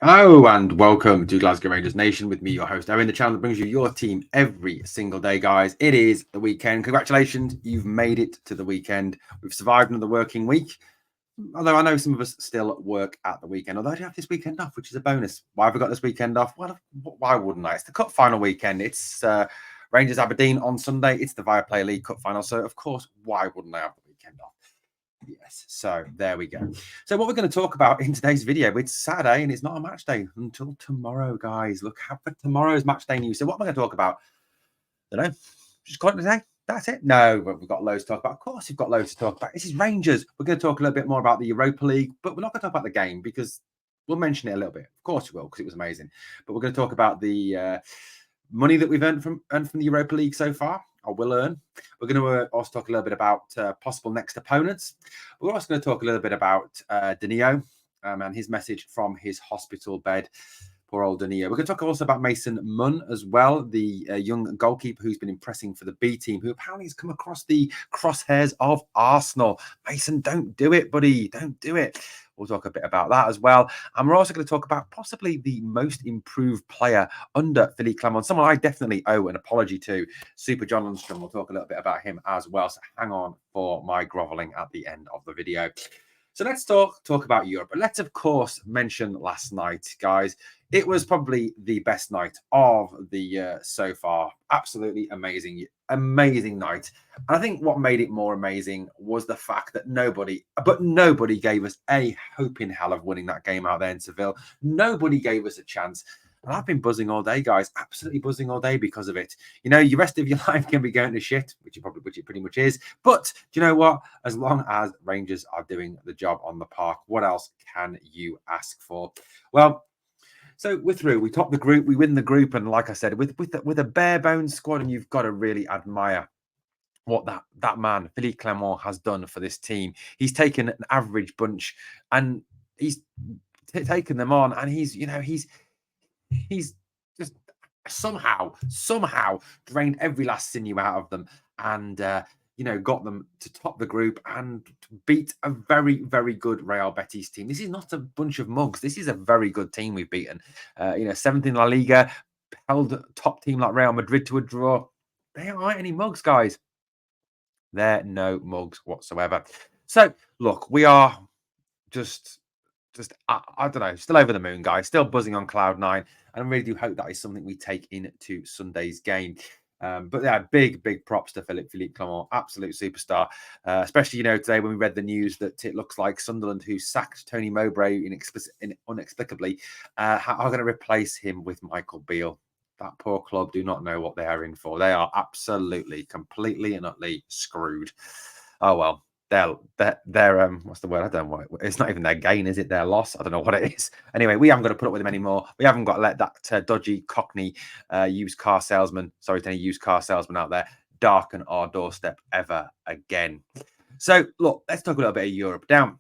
Oh, and welcome to Glasgow Rangers Nation with me, your host, Owen, the channel that brings you your team every single day, guys. It is the weekend. Congratulations, you've made it to the weekend. We've survived another working week, although I know some of us still work at the weekend, although I do have this weekend off, which is a bonus. Why have I got this weekend off? Well, why wouldn't I? It's the Cup final weekend. It's Rangers Aberdeen on Sunday. It's the Viaplay League Cup final. So, of course, why wouldn't I have the weekend off? Yes, so there we go. So what we're going to talk about in today's video, it's Saturday and it's not a match day until tomorrow, guys. Look out for tomorrow's match day news. So what am I going to talk about? I don't know. Just call it today. That's it. No, we've got loads to talk about. Of course, we've got loads to talk about. This is Rangers. We're going to talk a little bit more about the Europa League, but we're not going to talk about the game because we'll mention it a little bit. Of course we will, because it was amazing. But we're going to talk about the money that we've earned from the Europa League so far. Or will earn. We're going to also talk a little bit about possible next opponents. We're also going to talk a little bit about Danilo and his message from his hospital bed. Poor old Danilo. We're going to talk also about Mason Munn as well, the young goalkeeper who's been impressing for the B team, who apparently has come across the crosshairs of Arsenal. Mason, don't do it, buddy. Don't do it. We'll talk a bit about that as well. And we're also going to talk about possibly the most improved player under Philippe Clement, someone I definitely owe an apology to, Super John Lundstrom. We'll talk a little bit about him as well. So hang on for my groveling at the end of the video. So let's talk about Europe. But let's, of course, mention last night, guys. It was probably the best night of the year so far. Absolutely amazing night. And I think what made it more amazing was the fact that nobody gave us a hope in hell of winning that game out there in Seville. Nobody gave us a chance. And I've been buzzing all day, guys. Absolutely buzzing all day because of it. You know, your rest of your life can be going to shit, which it pretty much is. But do you know what? As long as Rangers are doing the job on the park, what else can you ask for? Well, so we're through. We top the group. We win the group. And like I said, with a bare bones squad, and you've got to really admire what that man, Philippe Clement, has done for this team. He's taken an average bunch and he's taken them on. And he's just somehow drained every last sinew out of them and got them to top the group and beat a very, very good Real Betis team. This is not a bunch of mugs. This is a very good team we've beaten. 7th in La Liga, held top team like Real Madrid to a draw. They aren't any mugs, guys. They're no mugs whatsoever. So look, we are just I don't know, still over the moon, guys, still buzzing on cloud nine. And I really do hope that is something we take into Sunday's game. But yeah, big props to Philippe Clement, absolute superstar. Especially, today when we read the news that it looks like Sunderland, who sacked Tony Mowbray inexplicably, are going to replace him with Michael Beale. That poor club do not know what they are in for. They are absolutely, completely and utterly screwed. Oh, well. They're what's the word? I don't know. It's not even their gain, is it? Their loss. I don't know what it is. Anyway, we haven't got to put up with them anymore. We haven't got to let that dodgy Cockney used car salesman, sorry to any used car salesman out there, darken our doorstep ever again. So look, let's talk a little bit of Europe. Now,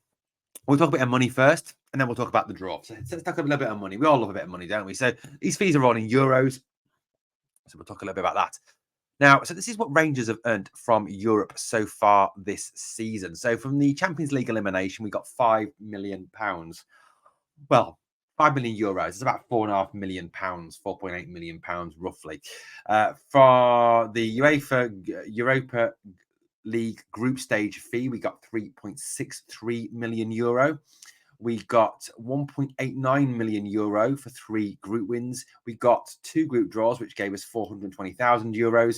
we'll talk a bit of money first, and then we'll talk about the draw. So let's talk a little bit of money. We all love a bit of money, don't we? So these fees are all in euros. So we'll talk a little bit about that. Now, so this is what Rangers have earned from Europe so far this season. So from the Champions League elimination, we got £5 million. Well, 5 million euros. It's about £4.5 million, £4.8 million roughly. For the Europa League group stage fee, we got €3.63 million. We got €1.89 million for 3 group wins. We got 2 group draws, which gave us €420,000.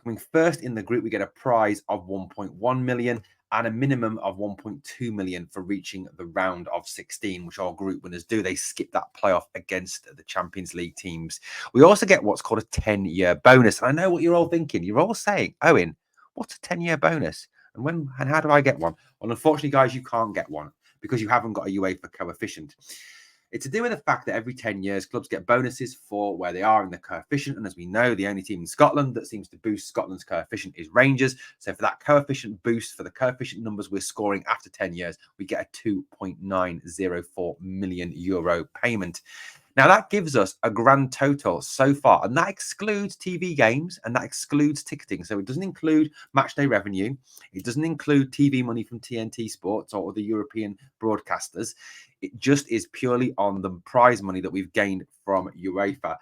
Coming first in the group, we get a prize of 1.1 million and a minimum of 1.2 million for reaching the round of 16, which all group winners do. They skip that playoff against the Champions League teams. We also get what's called a 10-year bonus. And I know what you're all thinking. You're all saying, Owen, what's a 10-year bonus? And how do I get one? Well, unfortunately, guys, you can't get one because you haven't got a UEFA coefficient. It's to do with the fact that every 10 years, clubs get bonuses for where they are in the coefficient. And as we know, the only team in Scotland that seems to boost Scotland's coefficient is Rangers. So for that coefficient boost, for the coefficient numbers we're scoring after 10 years, we get a €2.904 million payment. Now, that gives us a grand total so far, and that excludes TV games and that excludes ticketing. So it doesn't include matchday revenue. It doesn't include TV money from TNT Sports or the European broadcasters. It just is purely on the prize money that we've gained from UEFA.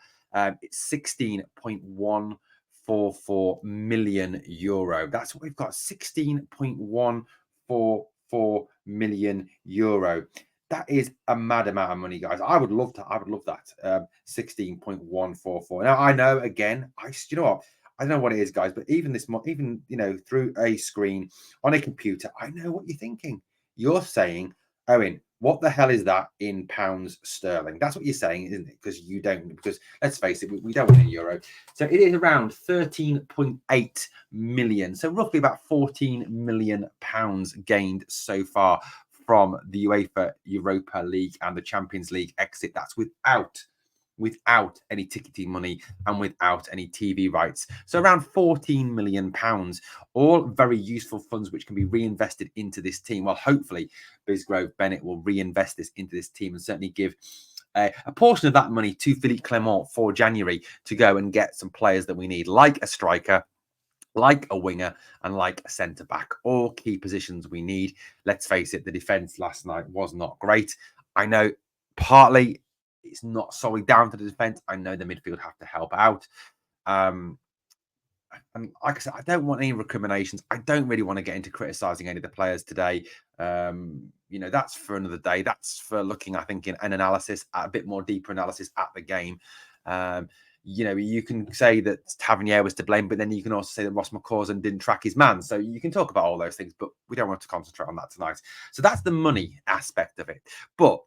It's 16.144 million euro. That's what we've got, 16.144 million euro. That is a mad amount of money, guys. I would love that. 16.144. Now I know, again, you know what? I don't know what it is, guys, but even through a screen on a computer, I know what you're thinking. You're saying, Owen, what the hell is that in pounds sterling? That's what you're saying, isn't it? Because you don't, because let's face it, we don't win in euro. So it is around 13.8 million. So roughly about 14 million pounds gained so far from the UEFA Europa League and the Champions League exit. That's without any ticketing money and without any TV rights. So around 14 million pounds, all very useful funds which can be reinvested into this team. Well, hopefully Bisgrove Bennett will reinvest this into this team and certainly give a portion of that money to Philippe Clement for January to go and get some players that we need, like a striker, like a winger, and like a centre-back. All key positions we need. Let's face it, the defence last night was not great. I know partly it's not solely down to the defence. I know the midfield have to help out. And like I said, I don't want any recriminations. I don't really want to get into criticising any of the players today. That's for another day. That's for looking, I think, in an analysis, a bit more deeper analysis at the game. You can say that Tavernier was to blame, but then you can also say that Ross McCausland didn't track his man. So you can talk about all those things, but we don't want to concentrate on that tonight. So that's the money aspect of it. But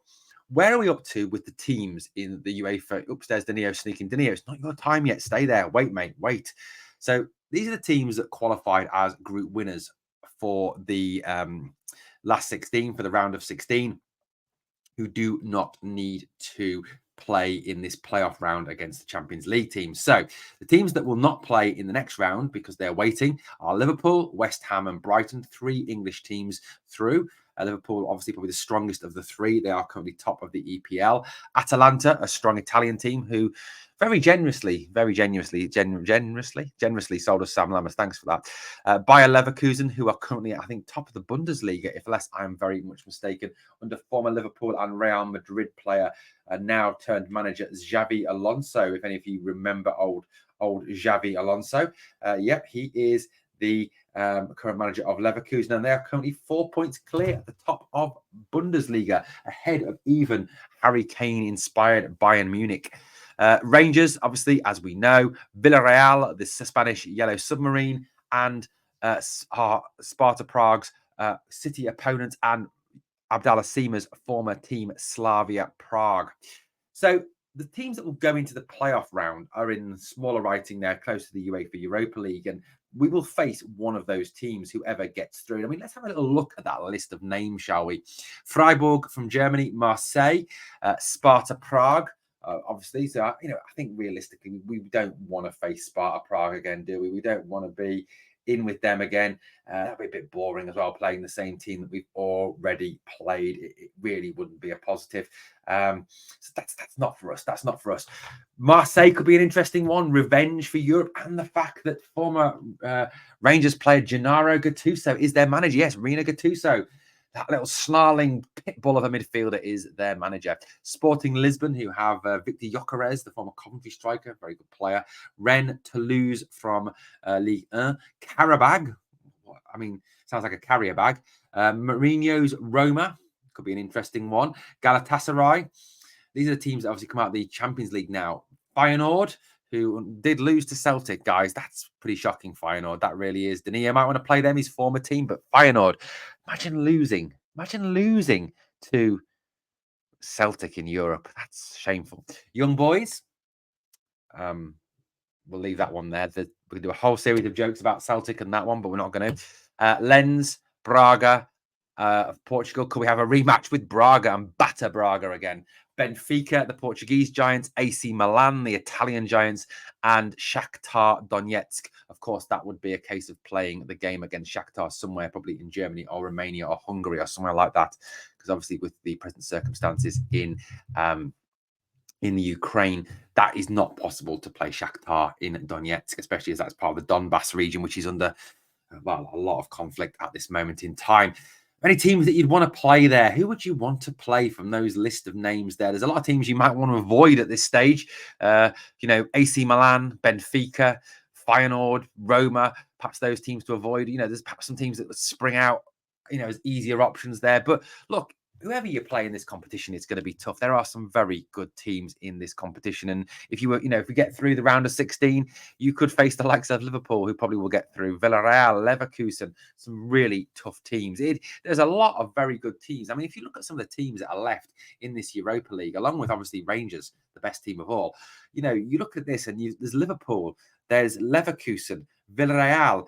where are we up to with the teams in the UEFA? Upstairs, Danilo sneaking. Danilo, it's not your time yet. Stay there. Wait, mate. Wait. So these are the teams that qualified as group winners for the last 16, for the round of 16, who do not need to play in this playoff round against the Champions League teams. So the teams that will not play in the next round because they're waiting are Liverpool, West Ham and Brighton, 3 English teams through. Liverpool, obviously, probably the strongest of the 3. They are currently top of the EPL. Atalanta, a strong Italian team who very generously sold us Sam Lammers. Thanks for that. Bayer Leverkusen, who are currently, I think, top of the Bundesliga, if less I am very much mistaken, under former Liverpool and Real Madrid player, now turned manager Xavi Alonso. If any of you remember old Xavi Alonso, he is the current manager of Leverkusen, and they are currently 4 points clear at the top of Bundesliga, ahead of even Harry Kane-inspired Bayern Munich. Rangers, obviously, as we know, Villarreal, the Spanish Yellow Submarine, and Sparta Prague's city opponent, and Abdallah Sima's former team, Slavia Prague. So the teams that will go into the playoff round are in smaller writing there, close to the UEFA Europa League, and we will face one of those teams, whoever gets through. I mean, let's have a little look at that list of names, shall we? Freiburg from Germany, Marseille, Sparta Prague, obviously. So, I think realistically, we don't want to face Sparta Prague again, do we? We don't want to be in with them again. That'd be a bit boring as well, playing the same team that we've already played. It really wouldn't be a positive. So that's not for us. That's not for us. Marseille could be an interesting one. Revenge for Europe, and the fact that former Rangers player Gennaro Gattuso is their manager. Yes, Rino Gattuso. That little snarling pit bull of a midfielder is their manager. Sporting Lisbon, who have Victor Gyökeres, the former Coventry striker, very good player. Rennes, Toulouse from Ligue 1. Karabag, sounds like a carrier bag. Mourinho's Roma, could be an interesting one. Galatasaray. These are the teams that obviously come out of the Champions League now. Feyenoord, who did lose to Celtic, guys. That's pretty shocking, Feyenoord. That really is. Danilo might want to play them, his former team, but Feyenoord, imagine losing to Celtic in Europe. That's shameful. Young Boys, we'll leave that one there. We can do a whole series of jokes about Celtic and that one, but we're not going to. Lens, Braga of Portugal. Could we have a rematch with Braga and batter Braga again? Benfica, the Portuguese giants, AC Milan, the Italian giants, and Shakhtar Donetsk. Of course, that would be a case of playing the game against Shakhtar somewhere, probably in Germany or Romania or Hungary or somewhere like that, because obviously with the present circumstances in in the Ukraine, that is not possible to play Shakhtar in Donetsk, especially as that's part of the Donbass region, which is under, well, a lot of conflict at this moment in time. Any teams that you'd want to play there? Who would you want to play from those list of names there? There's a lot of teams you might want to avoid at this stage. AC Milan, Benfica, Feyenoord, Roma, perhaps those teams to avoid. There's perhaps some teams that would spring out, as easier options there. But look, whoever you play in this competition, it's going to be tough. There are some very good teams in this competition. And if we get through the round of 16, you could face the likes of Liverpool, who probably will get through, Villarreal, Leverkusen, some really tough teams. There's a lot of very good teams. I mean, if you look at some of the teams that are left in this Europa League, along with obviously Rangers, the best team of all, you look at this and there's Liverpool, there's Leverkusen, Villarreal,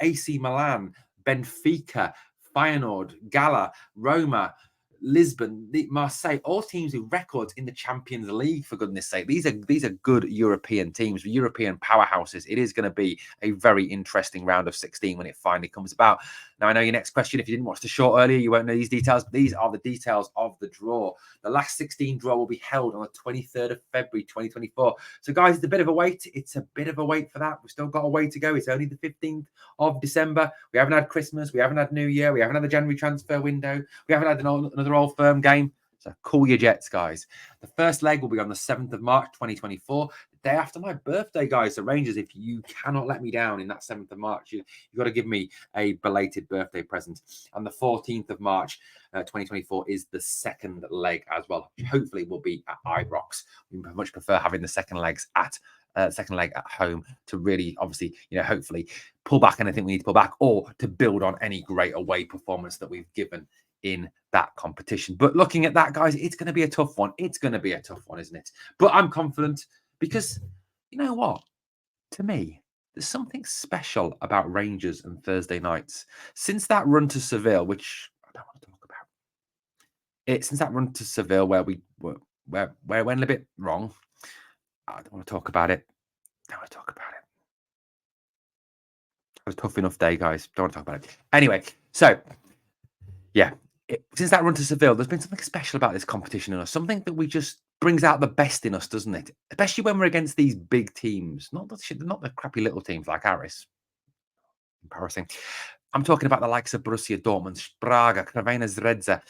AC Milan, Benfica, Feyenoord, Gala, Roma, Lisbon, Marseille, all teams with records in the Champions League, for goodness sake. These are good European teams, European powerhouses. It is going to be a very interesting round of 16 when it finally comes about. Now, I know your next question, if you didn't watch the show earlier, you won't know these details. These are the details of the draw. The last 16 draw will be held on the 23rd of February, 2024. So, guys, it's a bit of a wait. It's a bit of a wait for that. We've still got a way to go. It's only the 15th of December. We haven't had Christmas. We haven't had New Year. We haven't had the January transfer window. We haven't had another Old Firm game. So cool your jets, guys. The first leg will be on the 7th of March, 2024, the day after my birthday, guys. So Rangers, if you cannot let me down in that 7th of March, you've got to give me a belated birthday present. And the 14th of March, 2024 is the second leg as well. Hopefully will be at Ibrox. We much prefer having the second leg at home to really, obviously, hopefully pull back anything we need to pull back, or to build on any great away performance that we've given in that competition. But looking at that, guys, it's going to be a tough one. It's going to be a tough one, isn't it? But I'm confident because, you know what? To me, there's something special about Rangers and Thursday nights. Since that run to Seville, which I don't want to talk about, since that run to Seville where we went a bit wrong, I don't want to talk about it. Don't want to talk about it. It was a tough enough day, guys. Don't want to talk about it. Anyway, so yeah, since that run to Seville, there's been something special about this competition in us. Something that we just brings out the best in us, doesn't it? Especially when we're against these big teams, not the crappy little teams like Aris. Embarrassing. I'm talking about the likes of Borussia Dortmund, Braga, Crvena Zvezda,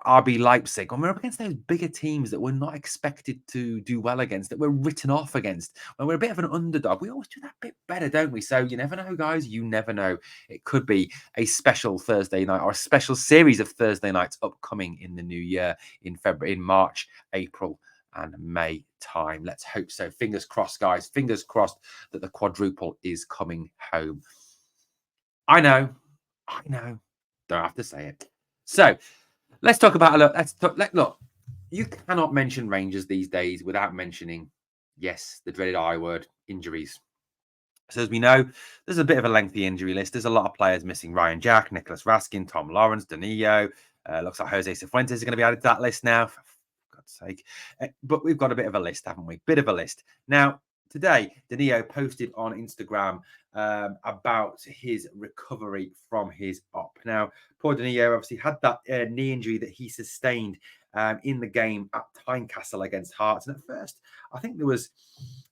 RB Leipzig. When we're up against those bigger teams that we're not expected to do well against, that we're written off against, when we're a bit of an underdog, we always do that bit better, don't we? So you never know, guys. You never know. It could be a special Thursday night or a special series of Thursday nights upcoming in the new year, in February, in March, April, and May time. Let's hope so. Fingers crossed, guys. Fingers crossed that the quadruple is coming home. I know. Don't have to say it. So let's talk about look. You cannot mention Rangers these days without mentioning, yes, the dreaded I word, injuries. So as we know, there's a bit of a lengthy injury list. There's a lot of players missing: Ryan Jack, Nicholas Raskin, Tom Lawrence, Danilo. Looks like Jose Cifuentes is going to be added to that list now. For God's sake. But we've got a bit of a list, haven't we? Bit of a list. Now, today, Danilo posted on Instagram about his recovery from his op. Now, poor Danilo obviously had that knee injury that he sustained in the game at Tynecastle against Hearts. And at first, I think there was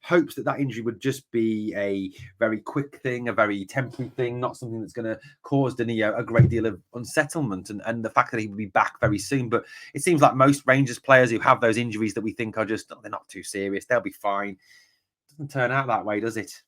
hopes that injury would just be a very quick thing, a very temporary thing, not something that's going to cause Danilo a great deal of unsettlement, and the fact that he will be back very soon. But it seems like most Rangers players who have those injuries that we think are just, they're not too serious, they'll be fine. Doesn't turn out that way, does it?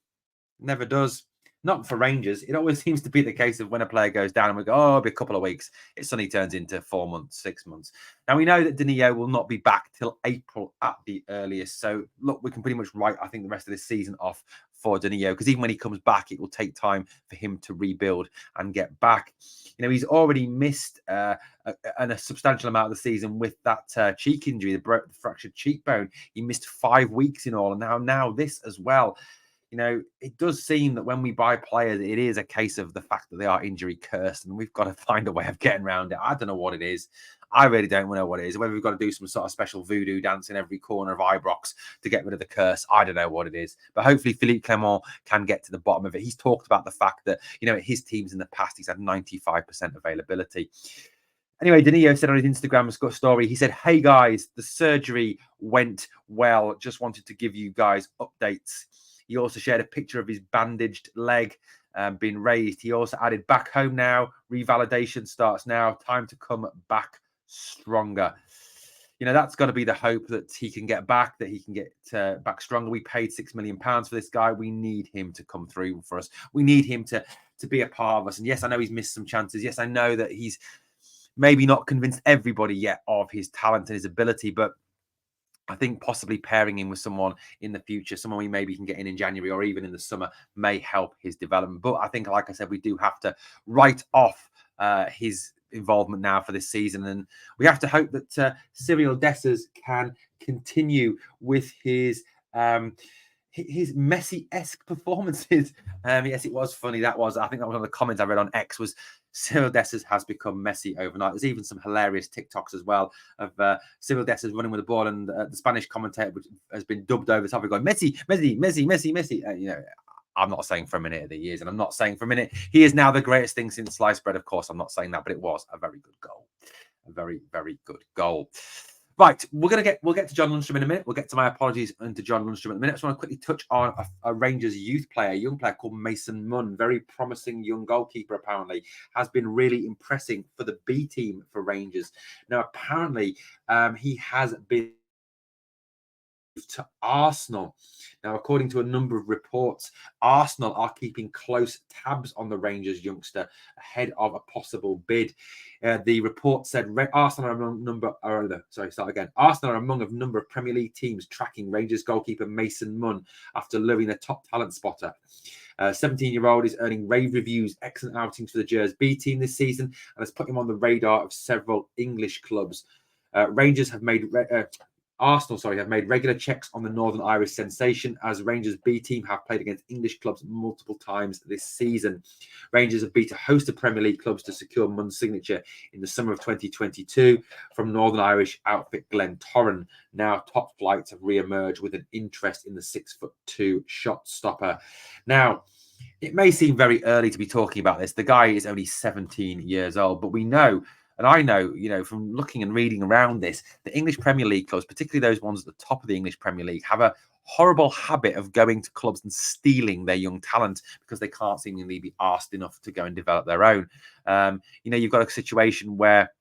Never does. Not for Rangers. It always seems to be the case of when a player goes down and we go, oh, it'll be a couple of weeks. It suddenly turns into 4 months, 6 months. Now, we know that Danilo will not be back till April at the earliest. So, look, we can pretty much write, I think, the rest of this season off for Danilo, because even when he comes back, it will take time for him to rebuild and get back. He's already missed a substantial amount of the season with that cheek injury, the fractured cheekbone. He missed 5 weeks in all, and now this as well. It does seem that when we buy players, it is a case of the fact that they are injury cursed, and we've got to find a way of getting around it. I don't know what it is. I really don't know what it is. Whether we've got to do some sort of special voodoo dance in every corner of Ibrox to get rid of the curse, I don't know what it is. But hopefully Philippe Clement can get to the bottom of it. He's talked about the fact that, his teams in the past, he's had 95% availability. Anyway, Danilo said on his Instagram story, he said, "Hey guys, the surgery went well. Just wanted to give you guys updates." He also shared a picture of his bandaged leg being raised. He also added, "Back home now. Revalidation starts now. Time to come back stronger." You know, that's got to be the hope that he can get back, that he can get back stronger. We paid £6 million for this guy. We need him to come through for us. We need him to be a part of us. And yes, I know he's missed some chances. Yes, I know that he's maybe not convinced everybody yet of his talent and his ability, but I think possibly pairing him with someone in the future, someone we maybe can get in January or even in the summer, may help his development. But I think, like I said, we do have to write off his involvement now for this season, and we have to hope that Cyril Dessers can continue with his Messi-esque performances. Yes, it was funny. I think that was one of the comments I read on X was Cyril Dessers has become Messi overnight. There's even some hilarious TikToks as well of Cyril Dessers running with the ball, and the Spanish commentator has been dubbed over the top of going, Messi, Messi, Messi, Messi, Messi. You know, I'm not saying for a minute that he is, and I'm not saying for a minute he is now the greatest thing since sliced bread. Of course, I'm not saying that, but it was a very good goal. A very, very good goal. Right, we'll get to John Lundstrom in a minute. We'll get to my apologies and to John Lundstrom in a minute. I just want to quickly touch on a Rangers youth player, a young player called Mason Munn, very promising young goalkeeper. Apparently, has been really impressing for the B team for Rangers. Now, apparently, he has been to Arsenal. Now, according to a number of reports, Arsenal are keeping close tabs on the Rangers youngster ahead of a possible bid. The report said Arsenal are among a number of Premier League teams tracking Rangers goalkeeper Mason Munn after luring a top talent spotter. 17-year-old is earning rave reviews, excellent outings for the Gers B team this season, and has put him on the radar of several English clubs. Arsenal have made regular checks on the Northern Irish sensation, as Rangers B team have played against English clubs multiple times this season. Rangers have beat a host of Premier League clubs to secure Munn's signature in the summer of 2022 from Northern Irish outfit Glentoran. Now top flights have re-emerged with an interest in the 6'2" shot stopper. Now, it may seem very early to be talking about this. The guy is only 17 years old, but we know, and I know, from looking and reading around this, the English Premier League clubs, particularly those ones at the top of the English Premier League, have a horrible habit of going to clubs and stealing their young talent because they can't seemingly be asked enough to go and develop their own. You've got a situation where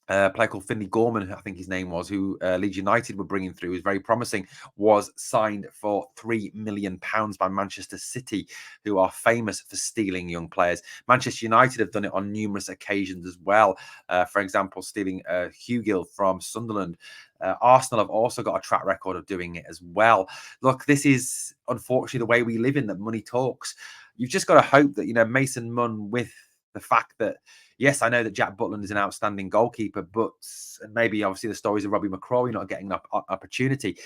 a player called Finley Gorman, I think his name was, who Leeds United were bringing through, was very promising, was signed for £3 million by Manchester City, who are famous for stealing young players. Manchester United have done it on numerous occasions as well. For example, stealing Hugill from Sunderland. Arsenal have also got a track record of doing it as well. Look, this is unfortunately the way we live in, that money talks. You've just got to hope that, Mason Munn, with the fact that, yes, I know that Jack Butland is an outstanding goalkeeper, but maybe obviously the stories of Robbie McCrory not getting an opportunity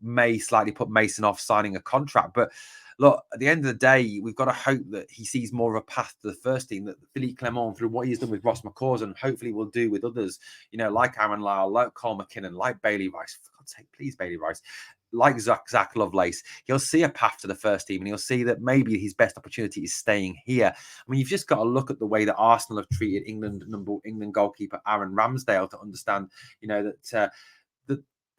may slightly put Mason off signing a contract. But look, at the end of the day, we've got to hope that he sees more of a path to the first team, that Philippe Clement, through what he's done with Ross McCausland, hopefully will do with others, like Aaron Lyle, like Cole McKinnon, like Bailey Rice. For God's sake, please, Bailey Rice. Like Zach Lovelace, he'll see a path to the first team, and he'll see that maybe his best opportunity is staying here. I mean, you've just got to look at the way that Arsenal have treated England goalkeeper Aaron Ramsdale to understand, that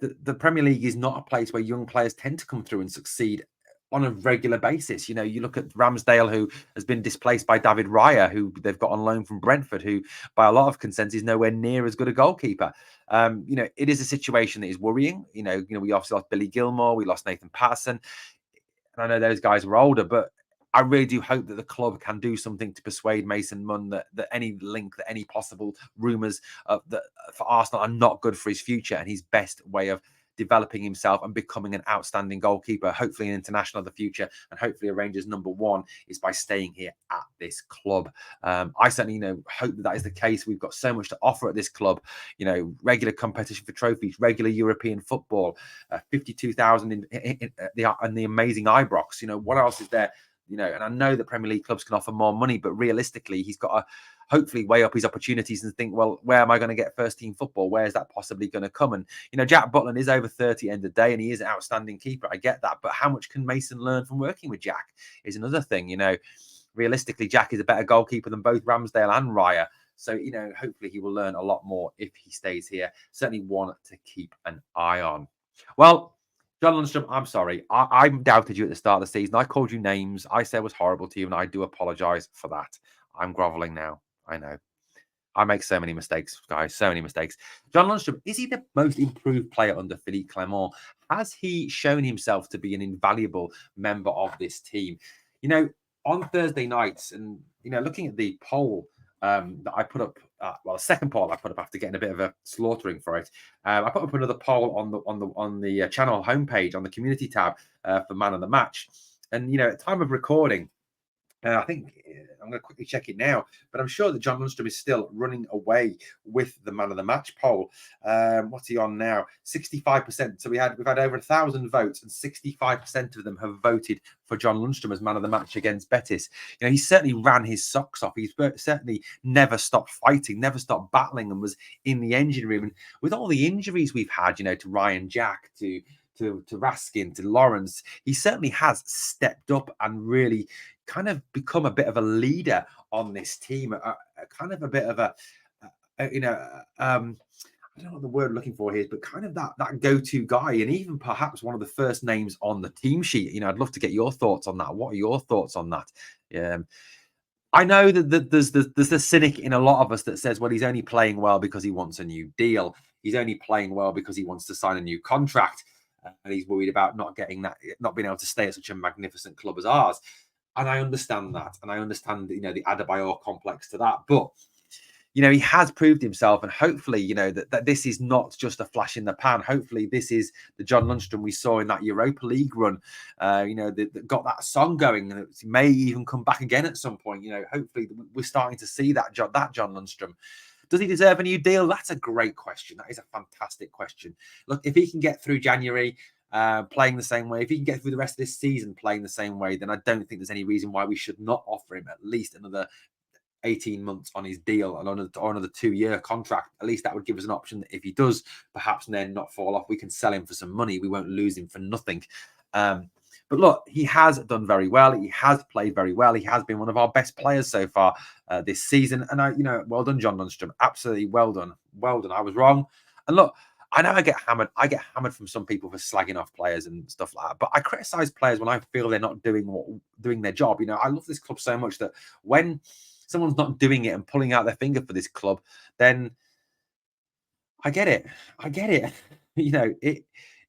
the Premier League is not a place where young players tend to come through and succeed on a regular basis. You look at Ramsdale, who has been displaced by David Raya, who they've got on loan from Brentford, who by a lot of consensus is nowhere near as good a goalkeeper. It is a situation that is worrying. We obviously lost Billy Gilmore, we lost Nathan Patterson, and I know those guys were older, but I really do hope that the club can do something to persuade Mason Munn that any link, that any possible rumours that for Arsenal are not good for his future and his best way of developing himself and becoming an outstanding goalkeeper, hopefully an international of the future, and hopefully a Rangers #1, is by staying here at this club. I certainly hope that is the case. We've got so much to offer at this club, regular competition for trophies, regular European football, 52,000 in the amazing Ibrox. What else is there? And I know that Premier League clubs can offer more money, but realistically, he's got to hopefully weigh up his opportunities and think, well, where am I going to get first team football? Where is that possibly going to come? And, Jack Butland is over 30 end of the day, and he is an outstanding keeper. I get that. But how much can Mason learn from working with Jack is another thing. Realistically, Jack is a better goalkeeper than both Ramsdale and Raya. So, hopefully he will learn a lot more if he stays here. Certainly one to keep an eye on. Well, John Lundstrom, I'm sorry. I doubted you at the start of the season. I called you names. I said was horrible to you, and I do apologize for that. I'm groveling now. I know. I make so many mistakes, guys, so many mistakes. John Lundstrom, is he the most improved player under Philippe Clement? Has he shown himself to be an invaluable member of this team? On Thursday nights, and, looking at the poll that I put up, the second poll I put up after getting a bit of a slaughtering for it, I put up another poll on the channel homepage on the community tab for man of the match. And, at time of recording, I think I'm going to quickly check it now, but I'm sure that John Lundstrom is still running away with the man of the match poll. What's he on now? 65%. So we've had over 1,000 votes, and 65% of them have voted for John Lundstrom as man of the match against Betis. He certainly ran his socks off. He's certainly never stopped fighting, never stopped battling, and was in the engine room. And with all the injuries we've had, to Ryan Jack, to Raskin, to Lawrence, he certainly has stepped up and really kind of become a bit of a leader on this team, kind of a bit of I don't know what the word I'm looking for here is, but kind of that go-to guy, and even perhaps one of the first names on the team sheet. I'd love to get your thoughts on that. What are your thoughts on that? I know that there's the cynic in a lot of us that says, well, he's only playing well because he wants a new deal. He's only playing well because he wants to sign a new contract, and he's worried about not being able to stay at such a magnificent club as ours. And I understand that. And I understand, the Adebayor complex to that. But, he has proved himself. And hopefully, that this is not just a flash in the pan. Hopefully, this is the John Lundstrom we saw in that Europa League run, that got that song going. And it may even come back again at some point. Hopefully, we're starting to see that John Lundstrom. Does he deserve a new deal? That's a great question. That is a fantastic question. Look, if he can get through January, playing the same way, if he can get through the rest of this season playing the same way, then I don't think there's any reason why we should not offer him at least another 18 months on his deal and on another 2-year contract. At least that would give us an option that if he does perhaps then not fall off, we can sell him for some money. We won't lose him for nothing. But look, he has done very well. He has played very well. He has been one of our best players so far this season. And well done, John Lundstrom. Absolutely well done. Well done. I was wrong. And look, I know I get hammered. I get hammered from some people for slagging off players and stuff like that. But I criticize players when I feel they're not doing their job. I love this club so much that when someone's not doing it and pulling out their finger for this club, then I get it. I get it.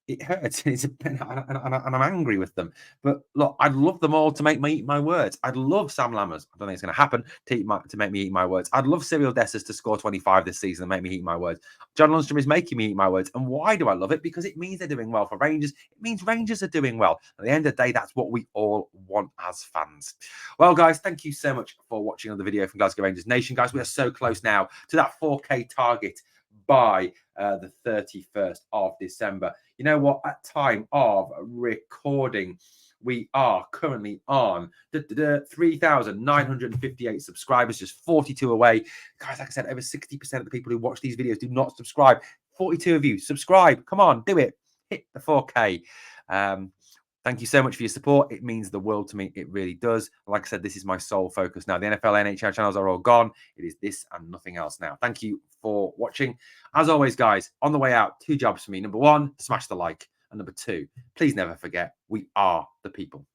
It hurts, and I'm angry with them. But look, I'd love them all to make me eat my words. I'd love Sam Lammers. I don't think it's going to happen to make me eat my words. I'd love Cyril Dessers to score 25 this season and make me eat my words. John Lundstrom is making me eat my words. And why do I love it? Because it means they're doing well for Rangers. It means Rangers are doing well. At the end of the day, that's what we all want as fans. Well, guys, thank you so much for watching another video from Glasgow Rangers Nation. Guys, we are so close now to that 4K target by the 31st of December. You know what? At time of recording, we are currently on 3,958 subscribers, just 42 away. Guys, like I said, over 60% of the people who watch these videos do not subscribe. 42 of you, subscribe. Come on, do it. Hit the 4K. Thank you so much for your support. It means the world to me. It really does. Like I said, this is my sole focus now. The NFL, NHL channels are all gone. It is this and nothing else now. Thank you for watching. As always, guys, on the way out, 2 jobs for me. Number 1, smash the like. And number 2, please never forget, we are the people.